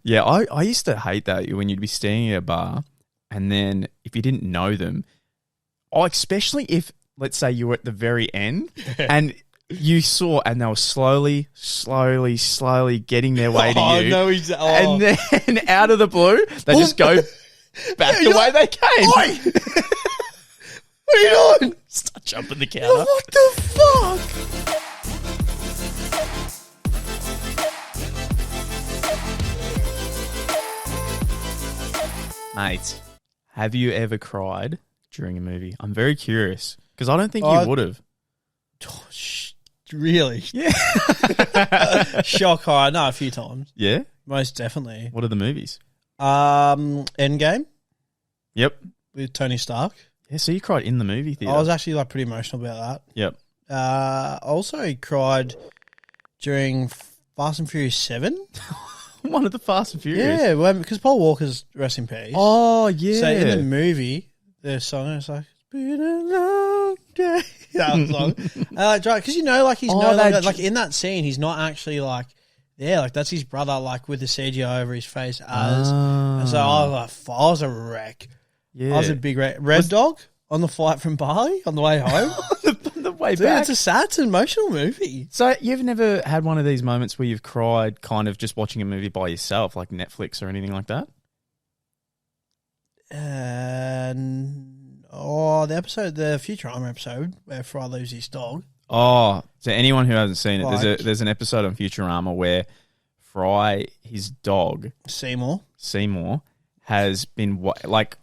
Yeah, I used to hate that when you'd be standing at a bar and then if you didn't know them, especially if, let's say you were at the very end and you saw and they were slowly getting their way to you. No, And then out of the blue, they just go back the way they came. Oi! What are you doing? Start jumping the counter. What the fuck? Mate, have you ever cried during a movie? I'm very curious because I don't think you would have. Really? Yeah. Shock high. No, a few times. Yeah? Most definitely. What are the movies? Endgame Yep. with Tony Stark. Yeah, so you cried in the movie theater. I was actually like pretty emotional about that. Yep. Also cried during Fast and Furious 7. One of the Fast and Furious. Yeah, because Paul Walker's rest in peace. Oh, yeah. So in the movie, the song is like, "It's been a long day." That song. Because you know, like he's no longer, like in that scene, he's not actually like there. Like that's his brother, like with the CGI over his face as. And so I was like, I was a wreck. Yeah. I was a big wreck. Red Dog on the flight from Bali on the way home. the way Dude, back. it's an emotional movie. So you've never had one of these moments where you've cried kind of just watching a movie by yourself, like Netflix or anything like that? The Futurama episode where Fry loses his dog. Oh, so anyone who hasn't seen it, Like- there's an episode on Futurama where Fry, his dog, Seymour has been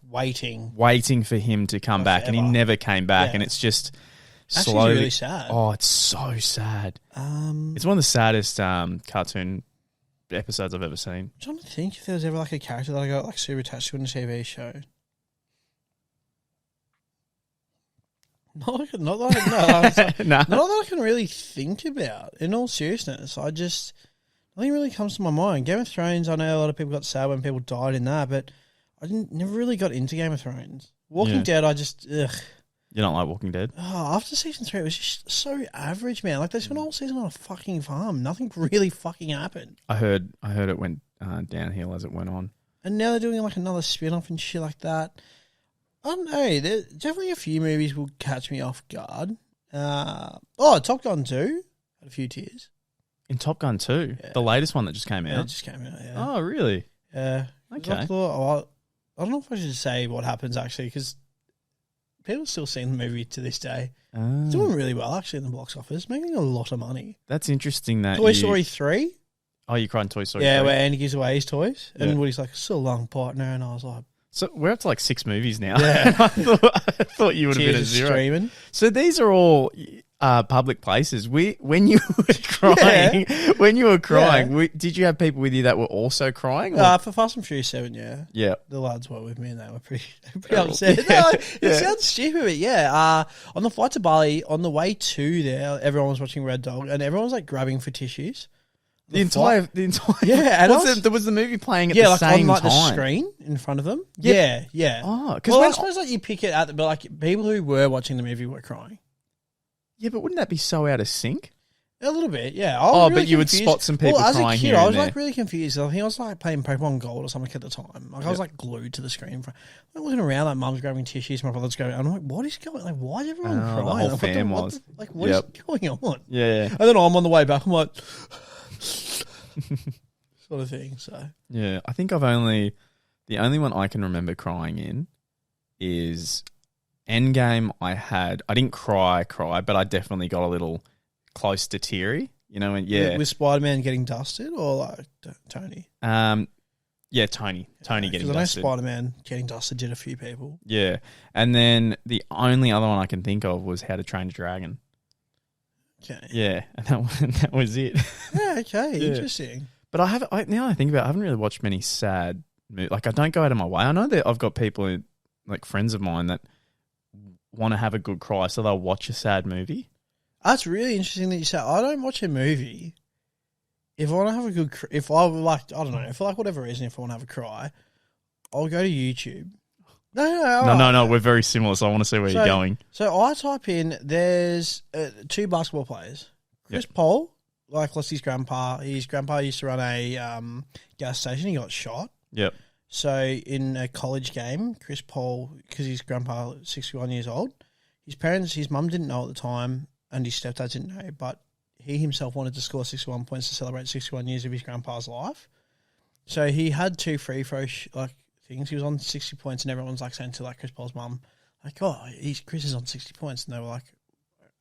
waiting for him to come back, and he forever. never came back, Yeah. and it's just Actually, slowly. it's really sad. Oh, it's so sad. It's one of the saddest cartoon episodes I've ever seen. I'm trying to think if there was ever like a character that I got like super attached to in a TV show. Not that I can really think about. In all seriousness, nothing really comes to my mind. Game of Thrones, I know a lot of people got sad when people died in that, but I never really got into Game of Thrones. Walking Dead, I just ugh. You don't like Walking Dead? Oh, after season 3, it was just so average, man. Like they spent all season on a fucking farm. Nothing really fucking happened. I heard it went downhill as it went on. And now they're doing like another spin-off and shit like that. I don't know. There's definitely a few movies will catch me off guard. Top Gun 2 had a few tears. In Top Gun 2? Yeah. The latest one that just came out? Yeah, it just came out, yeah. Oh, really? Yeah. Okay. I thought, I don't know if I should say what happens actually, because people are still seeing the movie to this day. It's doing really well actually in the box office, making a lot of money. That's interesting that Toy Story 3. Oh, you cried in Toy Story 3? Yeah, where Andy gives away his toys. And Woody's like, so long, partner. And I was like... So we're up to like 6 movies now. Yeah. I thought you would have been a zero. Streaming. So these are all public places. When you were crying, did you have people with you that were also crying? For Fast and Furious 7, yeah. Yeah. The lads were with me and they were pretty upset. No, it sounds stupid, but yeah. On the flight to Bali, on the way to there, everyone was watching Red Dog and everyone was like grabbing for tissues. The entire yeah, and was the movie playing at the same like time? The screen in front of them. Yeah. Oh, because I suppose like you pick it at but like people who were watching the movie were crying. Yeah, but wouldn't that be so out of sync? A little bit, yeah. But you would spot some people crying as a kid, here I and was there. like really confused. I think I was like playing Pokemon Gold or something at the time. Like I was like glued to the screen. I'm looking around, like mum's grabbing tissues, my brother's going. I'm like, what is going? Like, why is everyone crying? The whole like, fam what was. what is going on? Yeah. And then I'm on the way back. I'm like, sort of thing. So yeah, I think the only one I can remember crying in is Endgame. I didn't cry, but I definitely got a little close to teary. You know, and with Spider-Man getting dusted or like Tony. Yeah, Tony getting dusted. Because I know Spider-Man getting dusted did a few people. Yeah, and then the only other one I can think of was How to Train a Dragon. Okay. Yeah, and that was it. Yeah. Okay. Yeah. Interesting. But now I think about it, I haven't really watched many sad movies. Like I don't go out of my way. I know that I've got people like friends of mine that want to have a good cry, so they'll watch a sad movie. That's really interesting that you say. I don't watch a movie if I want to have a good. If I like, I don't know. For like whatever reason, if I want to have a cry, I'll go to YouTube. No. We're very similar, so I want to see where you're going. So I type in. There's 2 basketball players. Chris Paul, like lost his grandpa. His grandpa used to run a gas station. He got shot. Yep. So in a college game, Chris Paul, because his grandpa was 61 years old, his mum didn't know at the time, and his stepdad didn't know, but he himself wanted to score 61 points to celebrate 61 years of his grandpa's life. So he had 2 free throw things. He was on 60 points, and everyone's like saying to like Chris Paul's mum, like, "Oh, Chris is on 60 points," and they were like,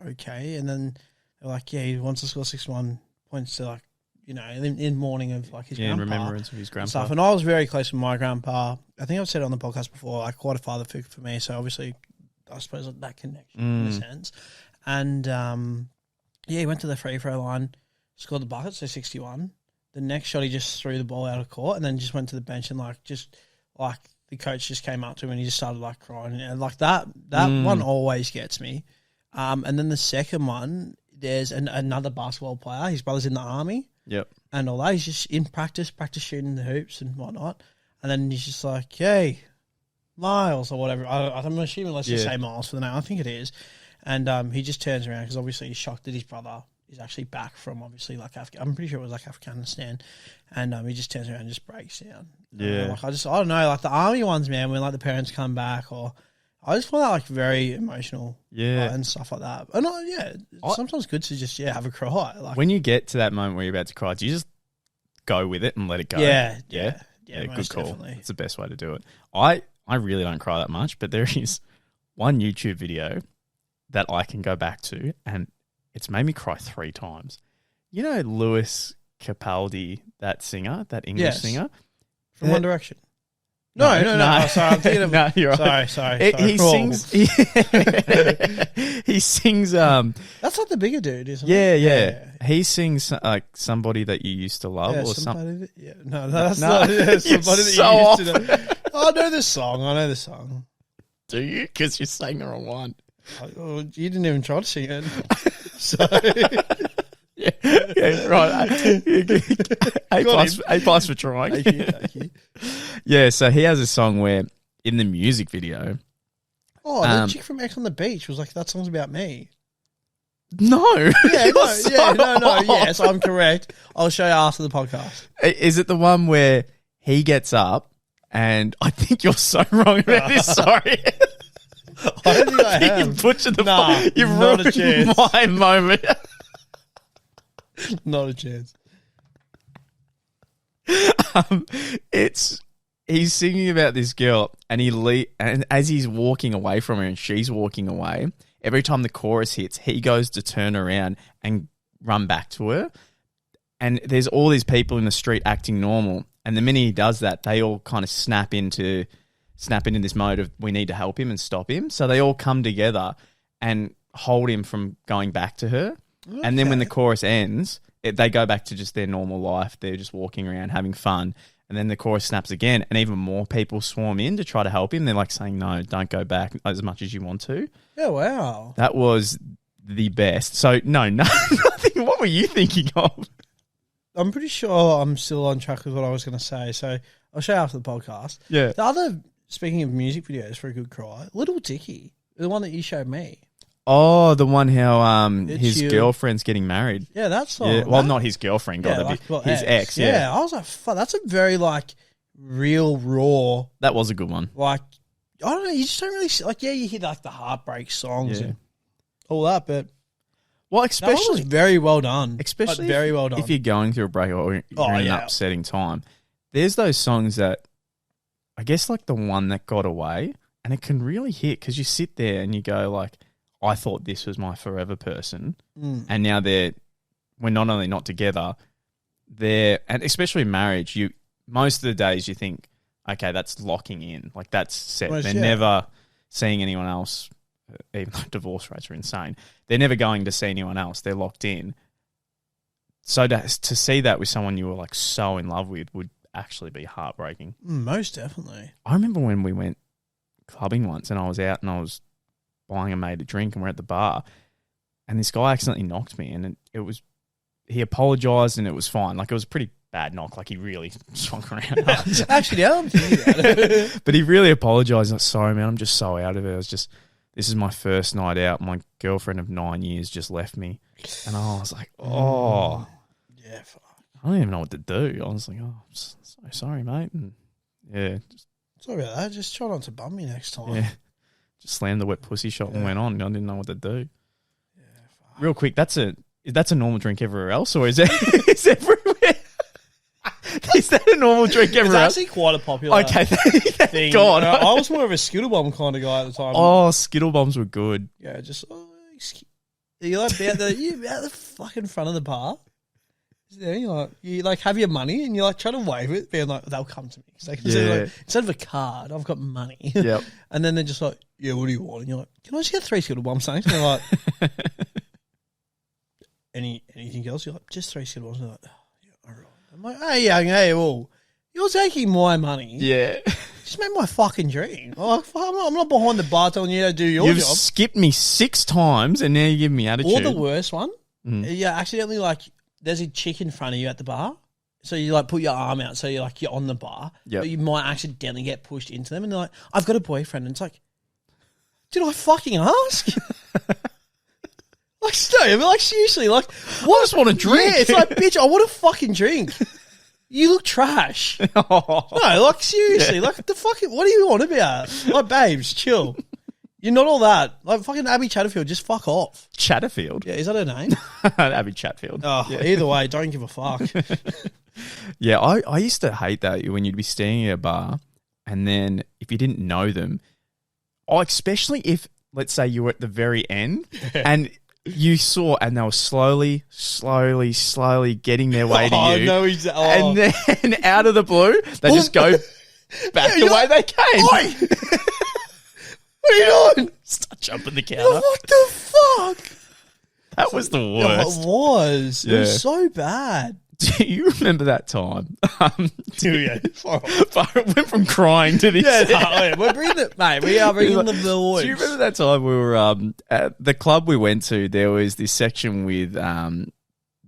"Okay." And then they're like, "Yeah, he wants to score 61 points to like, you know, in mourning of like his grandpa." In remembrance of his grandpa. Stuff. And I was very close with my grandpa. I think I've said it on the podcast before, like quite a father figure for me. So obviously, I suppose that connection in a sense. And he went to the free throw line, scored the bucket, so 61. The next shot, he just threw the ball out of court and then just went to the bench and the coach just came up to him and he just started like crying. And like that one always gets me. And then the second one, there's another basketball player. His brother's in the army. Yep. And all that. He's just in practice shooting the hoops and whatnot. And then he's just like, "Hey, Miles," or whatever. I'm assuming let's just say Miles for the name. I think it is. And he just turns around because obviously he's shocked that his brother is actually back from obviously like I'm pretty sure it was like Afghanistan. And he just turns around and just breaks down. Yeah. I don't know, like the army ones, man, when like the parents come back, or I just find that like very emotional. Yeah. And stuff like that. And it's sometimes good to just have a cry. Like when you get to that moment where you're about to cry, do you just go with it and let it go? Yeah. Good call. Definitely. It's the best way to do it. I really don't cry that much, but there is one YouTube video that I can go back to, and it's made me cry 3 times. You know Lewis Capaldi, that singer, that English singer? From One Direction. No. Oh, sorry, I'm thinking of... No, you're right. Sorry. He sings... he sings... That's like the bigger dude, isn't it? Yeah. He sings like Somebody That You Used to Love or something. No, that's not it. Somebody That You Used to Know. I know this song. Do you? Because you sang the wrong one. Oh, you didn't even try to sing it. So... yeah, right. A plus for trying. Thank you. Yeah, so he has a song where in the music video. Oh, the chick from X on the Beach was like, "That song's about me." No. No. Yes, I'm correct. I'll show you after the podcast. Is it the one where he gets up and I think you're so wrong about this? Sorry. I don't think I have. You butchered the You've ruined my moment. Not a chance. He's singing about this girl, and and as he's walking away from her, and she's walking away. Every time the chorus hits, he goes to turn around and run back to her. And there's all these people in the street acting normal, and the minute he does that, they all kind of snap into this mode of we need to help him and stop him. So they all come together and hold him from going back to her. Okay. And then when the chorus ends, they go back to just their normal life. They're just walking around having fun. And then the chorus snaps again, and even more people swarm in to try to help him. They're like saying, "No, don't go back as much as you want to." Yeah, wow. That was the best. So, no, nothing. What were you thinking of? I'm pretty sure I'm still on track with what I was going to say. So I'll show you after the podcast. Yeah. Speaking of music videos for a good cry, Little Dicky, the one that you showed me. Oh, the one how his girlfriend's getting married. Yeah, that song. Yeah. Well, not his girlfriend, his ex. Yeah, I was like, fuck, that's a very like real raw. That was a good one. Like, I don't know, you just don't really like. Yeah, you hear like the heartbreak songs and all that, but especially that was very well done. Especially very well done. If you're going through a breakup or you're in an upsetting time, there's those songs that I guess like the one that got away, and it can really hit because you sit there and you go like, I thought this was my forever person, and now we're not only not together, and especially in marriage, most of the days you think, okay, that's locking in, like that's set. They're never seeing anyone else, even though divorce rates are insane. They're never going to see anyone else. They're locked in. So to see that with someone you were like so in love with would actually be heartbreaking. Most definitely. I remember when we went clubbing once, and I was out and I was buying a mate a drink, and we're at the bar, and this guy accidentally knocked me, and he apologized, and it was fine. Like, it was a pretty bad knock. Like, he really swung around. Actually, now I'm thinking about it. But he really apologized. Like, sorry, man, I'm just so out of it. This is my first night out. My girlfriend of 9 years just left me. And I was like, oh. Yeah, fuck. I don't even know what to do. I was like, oh, I'm so sorry, mate. And yeah, Sorry about that. Just try not to bum me next time. yeah, just slammed the wet pussy shot and went on. I didn't know what to do. Yeah, fuck. Real quick, that's a normal drink everywhere else, or is it is everywhere? Is that a normal drink everywhere else? It's actually quite a popular thank God. I was more of a Skittle Bomb kind of guy at the time. Oh, Skittle Bombs were good. Yeah, just you're like about the fucking front of the bar. You have your money and you like try to wave it, being like they'll come to me. Instead of a card, I've got money. Yep. And then they're just like, yeah, what do you want? And you're like, can I just get 3 Skittle Bombs? Thanks. And they're like, anything else? You're like, just 3 Skittle Bombs. And they're like, oh, yeah, all right. I'm like, hey, well, you're taking my money. Yeah. Just make my fucking drink. I'm not behind the bar telling you to do your You've job. skipped me 6 times and now you give me attitude. Or the worst one, you accidentally there's a chick in front of you at the bar. So you put your arm out so you're on the bar. Yep. But you might accidentally get pushed into them and they're like, I've got a boyfriend. And it's like, did I fucking ask? Seriously, what? I just want a drink. Yeah, it's like, bitch, I want a fucking drink. You look trash. No, seriously, the fucking, what do you want about? Babes, chill. You're not all that. Fucking Abby Chatterfield, just fuck off. Chatterfield? Yeah, is that her name? Abby Chatfield. Oh, yeah. Either way, don't give a fuck. Yeah, I used to hate that when you'd be staying at a bar and then if you didn't know them, especially if, let's say you were at the very end and you saw and they were slowly getting their way to you. No, and then out of the blue, they just go back the way they came. Oi! What are you doing? Start jumping the counter. What the fuck? That was the Yeah, worst. it was. Yeah. It was so bad. Do you remember that time? Yeah. I went from crying to this. Yeah, we're bringing it, mate. We are bringing the boys. Do you remember that time we were at the club we went to? There was this section with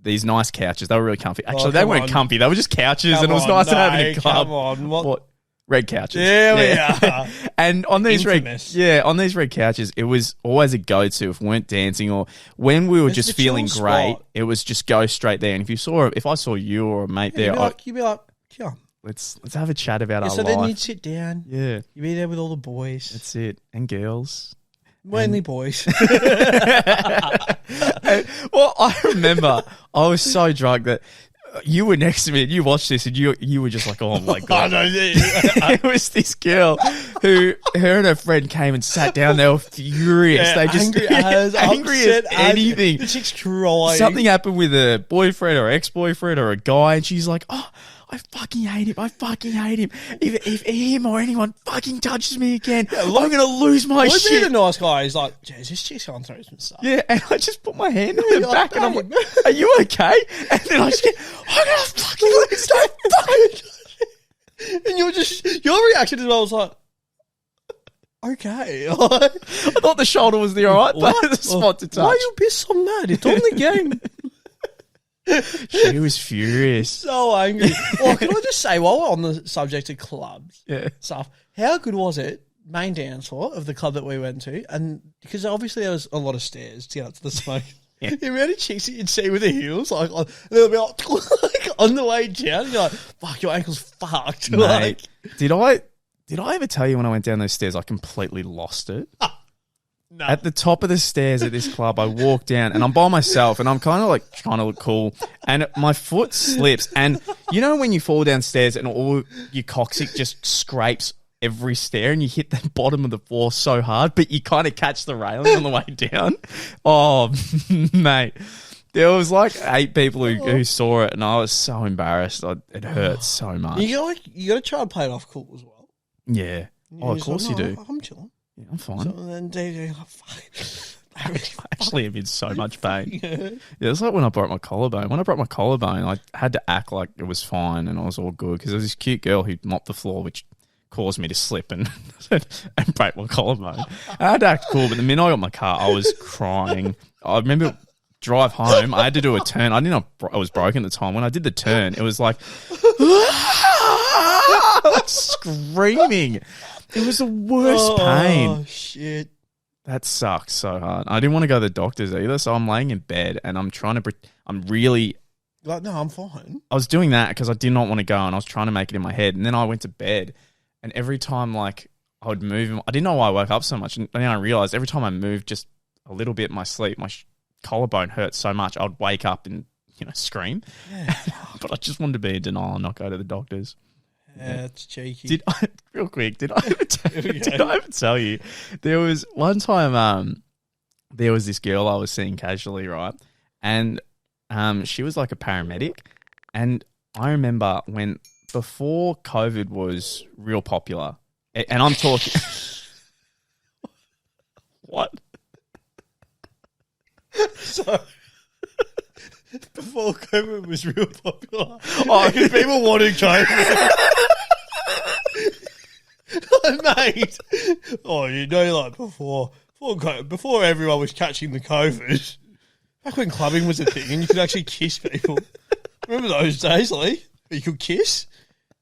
these nice couches. They were really comfy. Actually, they weren't comfy. They were just couches, and it was nice to have in a club. Come on, what? Red couches. Yeah, we are. And on these Infamous. on these red couches, it was always a go-to if we weren't dancing or when we were just feeling chill great. spot. It was just go straight there. And if I saw you or a mate there, You'd be like, come. let's have a chat about our So life. then you'd sit down. Yeah, You'd be there with all the boys. that's it, and girls. Mainly boys. Well, I remember I was so drunk that you were next to me and you watched this and you were just like, oh my God. It was this girl who, her and her friend came and sat down. They were furious. They just angry as anything. The chick's crying. Something happened with a boyfriend or ex-boyfriend or a guy and she's like, oh, I fucking hate him. I fucking hate him. If him or anyone fucking touches me again, I'm going to lose my shit. Being a nice guy, he's like, jeez, this chick's going through some stuff. Yeah, and I just put my hand on her back and I'm like, are you okay? And then I just get, I'm going to fucking lose my fucking... And your reaction as well was like, okay. I thought the shoulder was the alright, but the spot to touch. Why are you pissed so mad? It's only game. She was furious. So angry. Well, can I just say, while we're on the subject of clubs stuff, how good was it, main dance floor of the club that we went to? And because obviously there was a lot of stairs to get up to the smoke. Yeah. The amount of chicks that you'd see with their heels, they'll be like on the way down, and you're like, fuck, your ankle's fucked. Mate, did I ever tell you when I went down those stairs, I completely lost it? No. At the top of the stairs at this club, I walk down and I'm by myself and I'm kind of like trying to look cool and my foot slips and you know when you fall downstairs and all your coccyx just scrapes every stair and you hit the bottom of the floor so hard, but you kind of catch the railing on the way down? Oh, mate. There was like 8 people who saw it and I was so embarrassed. It hurt so much. You got to try and play it off cool as well. Yeah. Oh, of course you do. I'm chilling. Yeah, I'm fine. So then they like, fuck. Actually, I'm in so much pain. Yeah, it's like when I broke my collarbone. When I broke my collarbone, I had to act like it was fine and I was all good because there was this cute girl who mopped the floor, which caused me to slip and break my collarbone. I had to act cool, but the minute I got my car, I was crying. I remember drive home, I had to do a turn. I didn't know I was broken at the time. When I did the turn, it was like screaming. It was the worst pain. Oh, shit. That sucks so hard. I didn't want to go to the doctors either, so I'm laying in bed and I'm trying to... I'm really Like, no, I'm fine. I was doing that because I did not want to go, and I was trying to make it in my head. And then I went to bed, and every time like I would move, I didn't know why I woke up so much. And then I realized every time I moved just a little bit in my sleep, my collarbone hurt so much, I'd wake up and scream. Yeah. But I just wanted to be in denial and not go to the doctors. Yeah, it's cheeky. Real quick, did I ever tell you? There was one time, there was this girl I was seeing casually, right? And she was like a paramedic. And I remember before COVID was real popular, and I'm talking... What? So... Before COVID was real popular. Oh, because people wanted COVID. Mate. Oh, like before everyone was catching the COVID, back when clubbing was a thing and you could actually kiss people. Remember those days, Lee? You could kiss?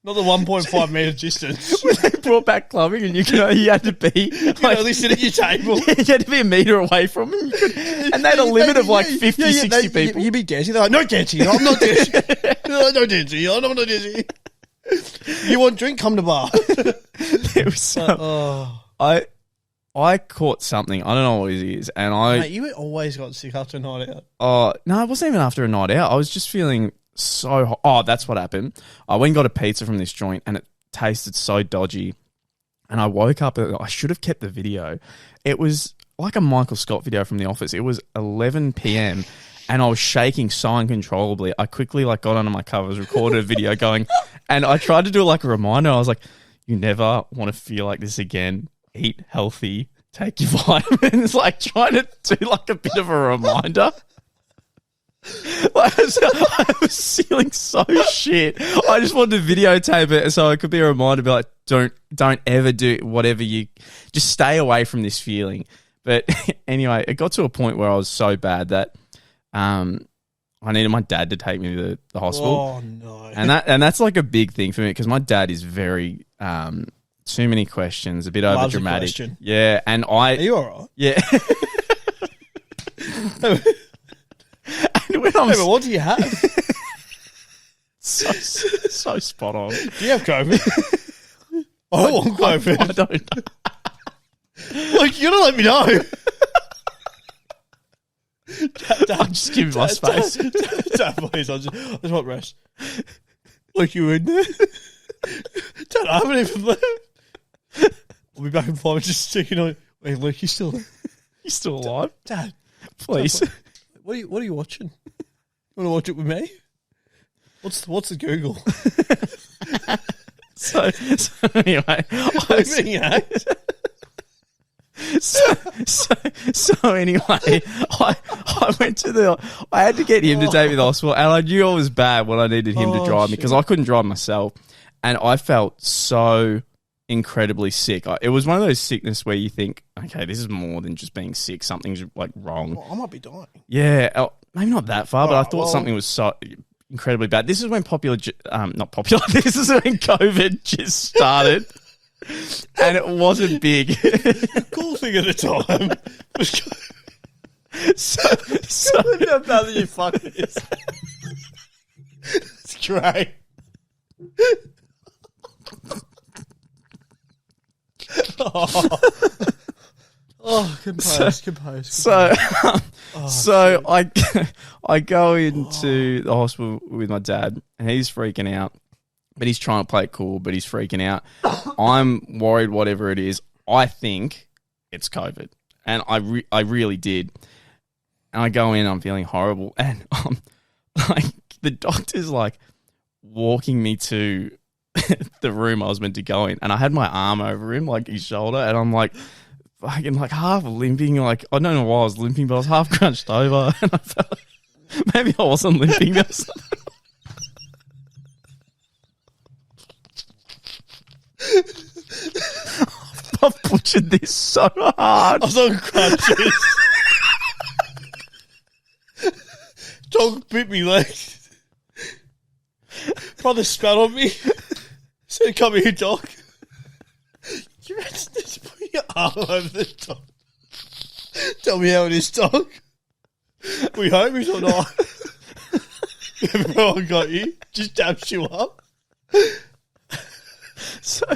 Not the 1.5 metre distance. When they brought back clubbing and you had to be... You could only sit at your table. You had to be a metre away from them. And they had a limit of like 50, 60 people. You'd be dancing. They're like, no dancing. I'm not dancing. No dancing. I'm not dancing. You want drink? Come to bar. There was some... I caught something. I don't know what it is. And Mate, you always got sick after a night out. No, it wasn't even after a night out. I was just feeling... so hot. Oh, that's what happened. I went and got a pizza from this joint and it tasted so dodgy. And I woke up, I should have kept the video. It was like a Michael Scott video from The Office. It was 11 p.m. and I was shaking so uncontrollably. I quickly got onto my covers, recorded a video going, and I tried to do like a reminder. I was like, you never want to feel like this again. Eat healthy, take your vitamins, like trying to do like a bit of a reminder. I was feeling so shit. I just wanted to videotape it so it could be a reminder, be like, don't ever do whatever just stay away from this feeling. But anyway, it got to a point where I was so bad that I needed my dad to take me to the hospital. Oh no! And that's like a big thing for me because my dad is very too many questions, a bit over dramatic. Yeah, and are you alright? Yeah. But what do you have? so spot on. Do you have COVID? I don't want COVID. I don't know. Like, you gotta let me know. I'll just give you my space. Dad, please, I just want rest. Like, you in there? Dad, I haven't even left. I'll be back in 5 minutes just checking on. Wait, Luke, you still there? You still alive? Dad. Please. Dad, what are you watching? You want to watch it with me? What's the Google? So anyway, So anyway, I went to I had to get him to take me to the hospital, and I knew I was bad when I needed him to drive me because I couldn't drive myself, and I felt so incredibly sick. It was one of those sickness where you think, okay, this is more than just being sick. Something's like wrong. I might be dying. Yeah, maybe not that far, but I thought something was so incredibly bad. This is when not popular. This is when COVID just started, and it wasn't big. The cool thing at the time was so how bad you fuck this. It's great. Compose. So I go into the hospital with my dad, and he's freaking out, but he's trying to play it cool, but he's freaking out. I'm worried, whatever it is. I think it's COVID, and I really did. And I go in, I'm feeling horrible, and like the doctor's like walking me to the room I was meant to go in, and I had my arm over him, like his shoulder, and I'm like fucking like half limping, like I don't know why I was limping, but I was half crunched over, and I felt like maybe I wasn't limping. I've butchered this so hard. I was on crutches. Dog bit me legs. Brother spat on me. Said, come here, dog. You ready to just put your arm over the dog? Tell me how it is, dog. We homies or not? Everyone got you. Just daps you up. So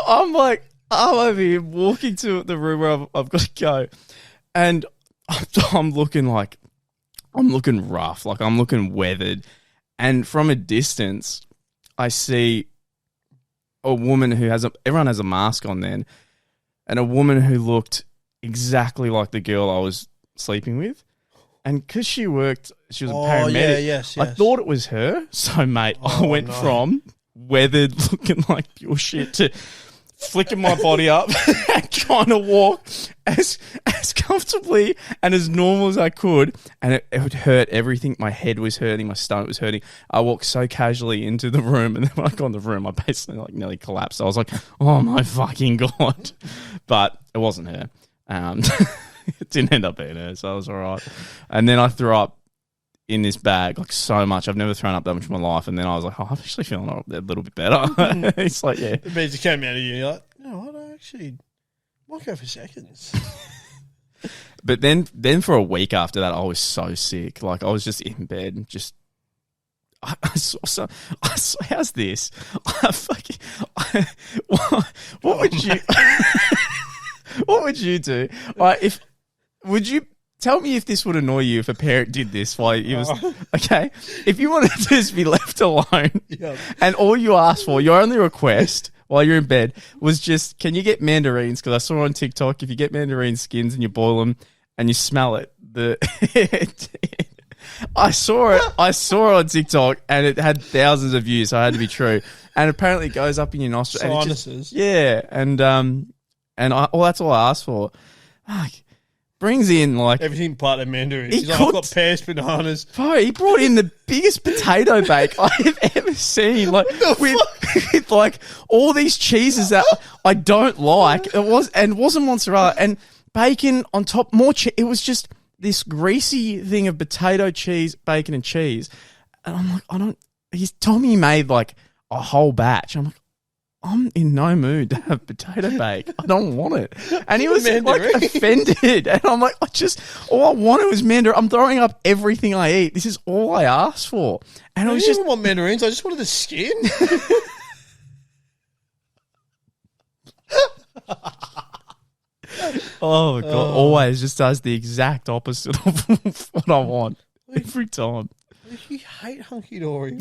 I'm like, I'm over here walking to the room where I've got to go, and I'm looking rough, like I'm looking weathered, and from a distance, I see a woman who everyone has a mask on then, and a woman who looked exactly like the girl I was sleeping with. And because she was a paramedic, yes. I thought it was her. So, mate, I went from weathered, looking like pure shit, to flicking my body up and trying to walk as comfortably and as normal as I could. And it would hurt everything. My head was hurting. My stomach was hurting. I walked so casually into the room. And then when I got in the room, I basically nearly collapsed. I was like, oh, my fucking God. But it wasn't her. It didn't end up being her, so I was all right. And then I threw up in this bag, like so much. I've never thrown up that much in my life. And then I was like, oh, I'm actually feeling a little bit better. It's like, yeah. The beats came out of you. You're like, no, what? I actually might go for seconds. But then for a week after that, I was so sick. Like, I was just in bed and just. I saw, how's this? What would you. What would you do? Would you tell me if this would annoy you if a parent did this while you was okay? If you wanted to just be left alone, and all you asked for, your only request while you're in bed was just, can you get mandarins? Because I saw on TikTok, if you get mandarin skins and you boil them and you smell it, I saw it on TikTok and it had thousands of views, so it had to be true. And apparently it goes up in your nostrils. Sinuses. And that's all I asked for. Like, brings in like everything but a mandarin. He's like, I've got pears, bananas. Bro, he brought in the biggest potato bake I have ever seen. Like with like all these cheeses that I don't like. It wasn't mozzarella and bacon on top. More cheese. It was just this greasy thing of potato, cheese, bacon, and cheese. And I'm like, He's told me he made like a whole batch. I'm like, I'm in no mood to have potato bake. I don't want it. And he was like offended. And I'm like, all I wanted was mandarin. I'm throwing up everything I eat. This is all I asked for. And I didn't want mandarins. I just wanted the skin. Oh my God. Always just does the exact opposite of what I want every time. You hate hunky-dory.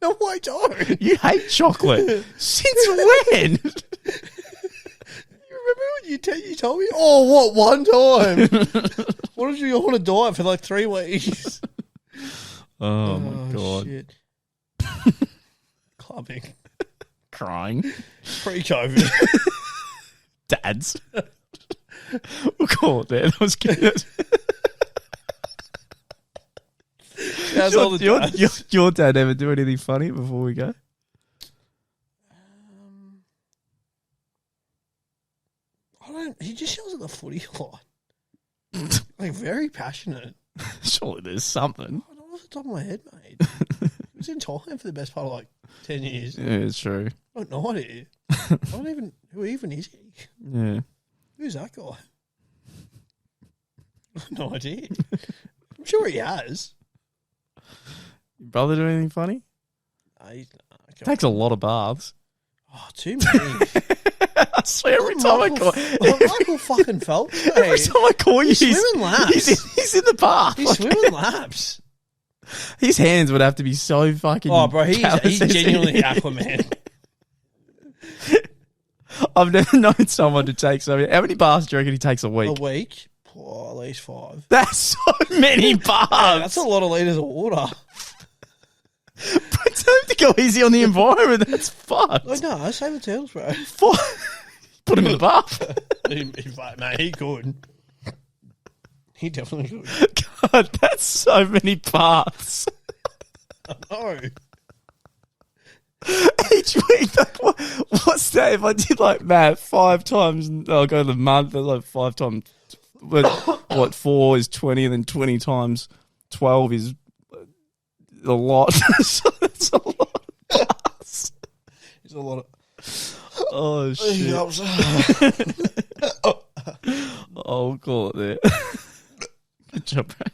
No, I don't. You hate chocolate. Since when? You remember when you told me? Oh, what, one time? What did you want to die for like 3 weeks? Oh my God. Shit. Clubbing. Crying. Pre-COVID. Dads. We'll call it that. That was good. Your dad ever do anything funny before we go? I don't. He just yells at the footy a lot. Like very passionate. Surely there's something. I don't know off the top of my head, mate. He was in Thailand for the best part of like 10 years. Yeah, it's true. I have no idea. I don't even. Who even is he? Yeah. Who's that guy? I have no idea. I'm sure he has. Your brother do anything funny? Takes a lot of baths. Oh, too many. I swear every time I call Michael fucking Phelps. Every time I call you, he's swimming laps. He's in the bath. He's swimming laps. His hands would have to be so fucking. Oh, bro, he's genuinely Aquaman. I've never known someone to take so many. How many baths do you reckon he takes a week? A week? Oh, at least 5. That's so many baths. Yeah, that's a lot of litres of water. But tell him to go easy on the environment. That's fucked. Oh, no, save the turtles, bro. Put him in the bath. Mate, he could. He definitely could. God, that's so many baths. I know. Each week, like, what's that? If I did like math 5 times, I'll go to the month, like 5 times. What 4 is 20, and then 20 times 12 is a lot. So that's a lot of baths. It's a lot of. Oh shit! I'll call it there. Good job, bro.